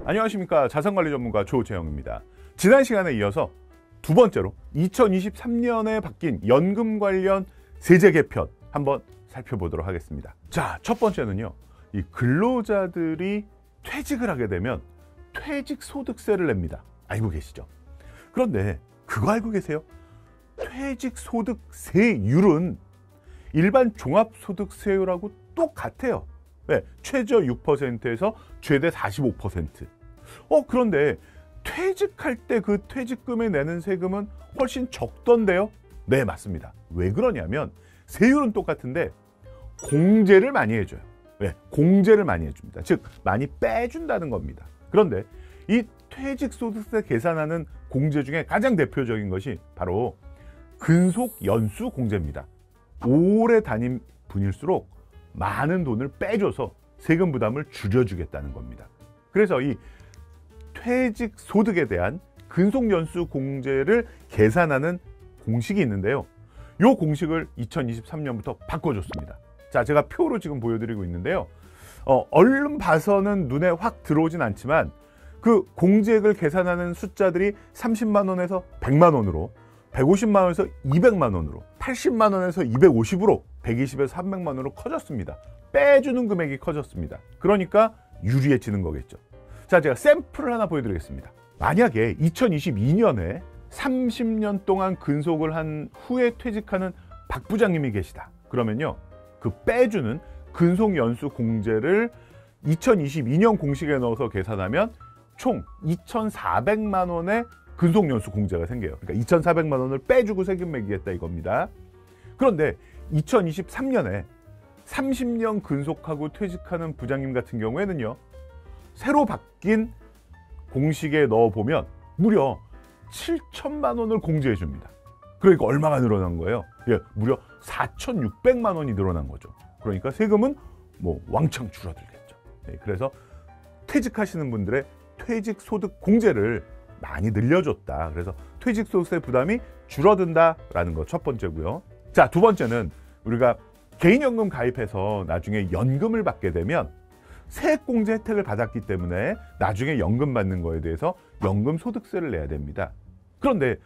안녕하십니까. 자산관리 전문가 조재영입니다. 지난 시간에 이어서 두 번째로 2023년에 바뀐 연금 관련 세제 개편 한번 살펴보도록 하겠습니다. 자, 첫 번째는요. 이 근로자들이 퇴직을 하게 되면 퇴직소득세를 냅니다. 알고 계시죠? 그런데 그거 알고 계세요? 퇴직소득세율은 일반 종합소득세율하고 똑같아요. 네, 최저 6%에서 최대 45%. 그런데 퇴직할 때 그 퇴직금에 내는 세금은 훨씬 적던데요? 네, 맞습니다. 왜 그러냐면 세율은 똑같은데 공제를 많이 해줘요. 네, 공제를 많이 해줍니다. 즉 많이 빼준다는 겁니다. 그런데 이 퇴직소득세 계산하는 공제 중에 가장 대표적인 것이 바로 근속연수 공제입니다. 오래 다닌 분일수록 많은 돈을 빼줘서 세금 부담을 줄여주겠다는 겁니다. 그래서 이 퇴직소득에 대한 근속연수 공제를 계산하는 공식이 있는데요. 이 공식을 2023년부터 바꿔줬습니다. 자, 제가 표로 지금 보여드리고 있는데요. 얼른 봐서는 눈에 확 들어오진 않지만 그 공제액을 계산하는 숫자들이 30만 원에서 100만 원으로, 150만 원에서 200만 원으로, 80만 원에서 250으로, 120에서 300만 원으로 커졌습니다. 빼주는 금액이 커졌습니다. 그러니까 유리해지는 거겠죠. 자, 제가 샘플을 하나 보여드리겠습니다. 만약에 2022년에 30년 동안 근속을 한 후에 퇴직하는 박 부장님이 계시다. 그러면요, 그 빼주는 근속연수 공제를 2022년 공식에 넣어서 계산하면 총 2,400만 원의 근속연수 공제가 생겨요. 그러니까 2,400만 원을 빼주고 세금 매기겠다 이겁니다. 그런데 2023년에 30년 근속하고 퇴직하는 부장님 같은 경우에는요, 새로 바뀐 공식에 넣어보면 무려 7천만 원을 공제해 줍니다. 그러니까 얼마가 늘어난 거예요? 예, 무려 4,600만 원이 늘어난 거죠. 그러니까 세금은 뭐 왕창 줄어들겠죠. 예, 그래서 퇴직하시는 분들의 퇴직소득 공제를 많이 늘려줬다. 그래서 퇴직소득세 부담이 줄어든다라는 거 첫 번째고요. 자, 두 번째는 우리가 개인연금 가입해서 나중에 연금을 받게 되면 세액공제 혜택을 받았기 때문에 나중에 연금 받는 거에 대해서 연금소득세를 내야 됩니다. 그런데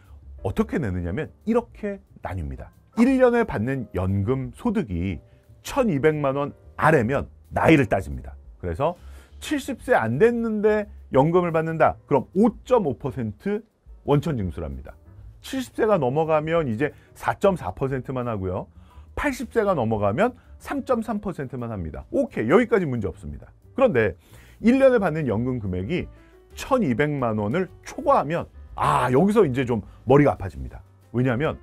어떻게 내느냐면 이렇게 나뉩니다. 1년에 받는 연금 소득이 1,200만 원 아래면 나이를 따집니다. 그래서 70세 안 됐는데 연금을 받는다. 그럼 5.5% 원천징수랍니다. 70세가 넘어가면 이제 4.4%만 하고요. 80세가 넘어가면 3.3%만 합니다. 오케이, 여기까지 문제 없습니다. 그런데 1년에 받는 연금 금액이 1,200만 원을 초과하면 여기서 이제 좀 머리가 아파집니다. 왜냐하면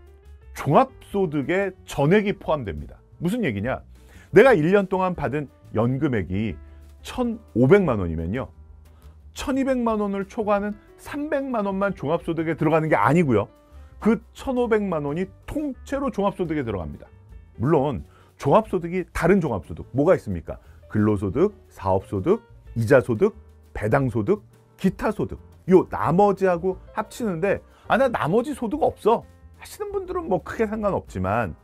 종합소득에 전액이 포함됩니다. 무슨 얘기냐? 내가 1년 동안 받은 연금액이 1,500만 원이면요. 1,200만 원을 초과하는 300만 원만 종합소득에 들어가는 게 아니고요. 그 1,500만 원이 통째로 종합소득에 들어갑니다. 물론 종합소득이 다른 종합소득 뭐가 있습니까? 근로소득, 사업소득, 이자소득, 배당소득, 기타소득. 요 나머지하고 합치는데 나 나머지 소득 없어 하시는 분들은 뭐 크게 상관없지만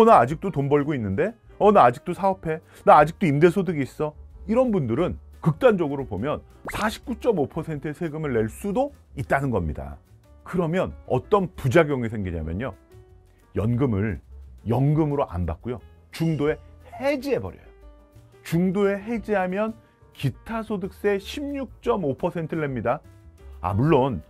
나 아직도 돈 벌고 있는데 나 아직도 사업해, 나 아직도 임대소득이 있어, 이런 분들은 극단적으로 보면 49.5%의 세금을 낼 수도 있다는 겁니다. 그러면 어떤 부작용이 생기냐면요, 연금을 연금으로 안 받고요, 중도에 해지해버려요. 중도에 해지하면 기타소득세 16.5%를 냅니다. 물론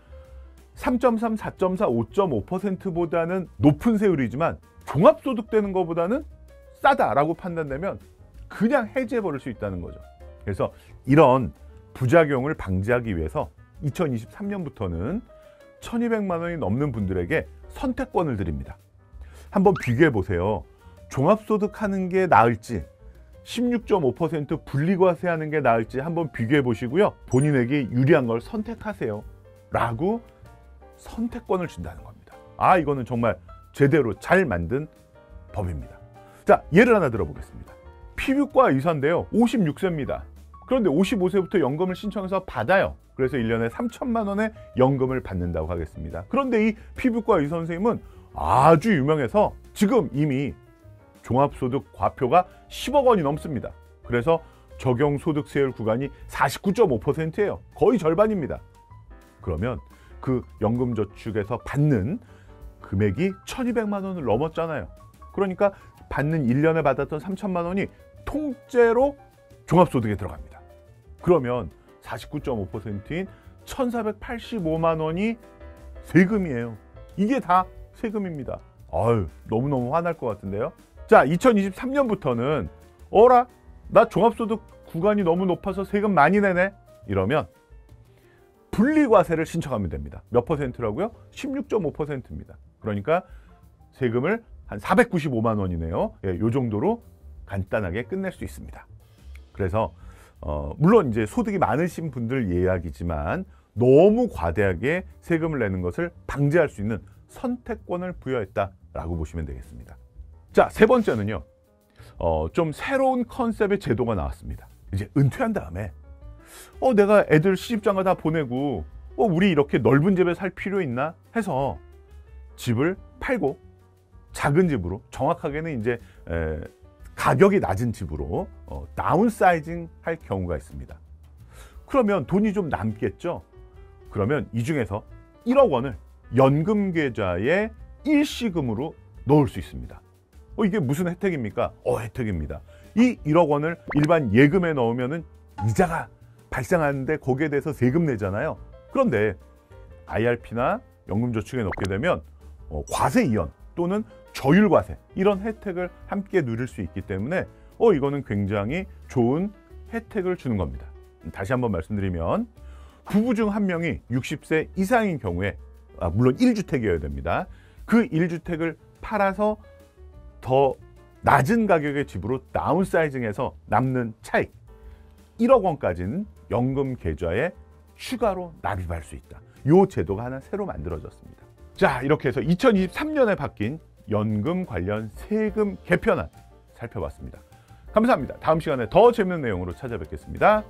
3.3, 4.4, 5.5%보다는 높은 세율이지만 종합소득 되는 것보다는 싸다라고 판단되면 그냥 해지해버릴 수 있다는 거죠. 그래서 이런 부작용을 방지하기 위해서 2023년부터는 1,200만 원이 넘는 분들에게 선택권을 드립니다. 한번 비교해 보세요. 종합소득 하는 게 나을지 16.5% 분리과세 하는 게 나을지 한번 비교해 보시고요. 본인에게 유리한 걸 선택하세요 라고 선택권을 준다는 겁니다. 이거는 정말 제대로 잘 만든 법입니다. 자, 예를 하나 들어보겠습니다. 피부과 의사인데요, 56세입니다. 그런데 55세부터 연금을 신청해서 받아요. 그래서 1년에 3천만 원의 연금을 받는다고 하겠습니다. 그런데 이 피부과 의사 선생님은 아주 유명해서 지금 이미 종합소득 과표가 10억 원이 넘습니다. 그래서 적용 소득세율 구간이 49.5%예요. 거의 절반입니다. 그러면 그 연금저축에서 받는 금액이 1,200만 원을 넘었잖아요. 그러니까 받는 1년에 받았던 3천만 원이 통째로 종합소득에 들어갑니다. 그러면 49.5%인 1,485만 원이 세금이에요. 이게 다 세금입니다. 아유, 너무너무 화날 것 같은데요. 자, 2023년부터는 어라? 나 종합소득 구간이 너무 높아서 세금 많이 내네? 이러면 분리과세를 신청하면 됩니다. 몇 퍼센트라고요? 16.5%입니다. 그러니까 세금을 한 495만 원이네요. 예, 요 정도로 간단하게 끝낼 수 있습니다. 그래서 물론 이제 소득이 많으신 분들 이야기지만 너무 과대하게 세금을 내는 것을 방지할 수 있는 선택권을 부여했다라고 보시면 되겠습니다. 자, 세 번째는요. 좀 새로운 컨셉의 제도가 나왔습니다. 이제 은퇴한 다음에 내가 애들 시집장가 다 보내고 우리 이렇게 넓은 집에 살 필요 있나 해서 집을 팔고 작은 집으로, 정확하게는 이제 가격이 낮은 집으로 다운사이징 할 경우가 있습니다. 그러면 돈이 좀 남겠죠. 그러면 이 중에서 1억 원을 연금 계좌에 일시금으로 넣을 수 있습니다. 이게 무슨 혜택입니까? 혜택입니다. 이 1억 원을 일반 예금에 넣으면은 이자가 발생하는데 거기에 대해서 세금 내잖아요. 그런데 IRP나 연금저축에 넣게 되면 과세 이연 또는 저율과세 이런 혜택을 함께 누릴 수 있기 때문에 이거는 굉장히 좋은 혜택을 주는 겁니다. 다시 한번 말씀드리면 부부 중 한 명이 60세 이상인 경우에 물론 1주택이어야 됩니다. 그 1주택을 팔아서 더 낮은 가격의 집으로 다운사이징해서 남는 차익 1억 원까지는 연금 계좌에 추가로 납입할 수 있다. 이 제도가 하나 새로 만들어졌습니다. 자, 이렇게 해서 2023년에 바뀐 연금 관련 세금 개편안 살펴봤습니다. 감사합니다. 다음 시간에 더 재밌는 내용으로 찾아뵙겠습니다.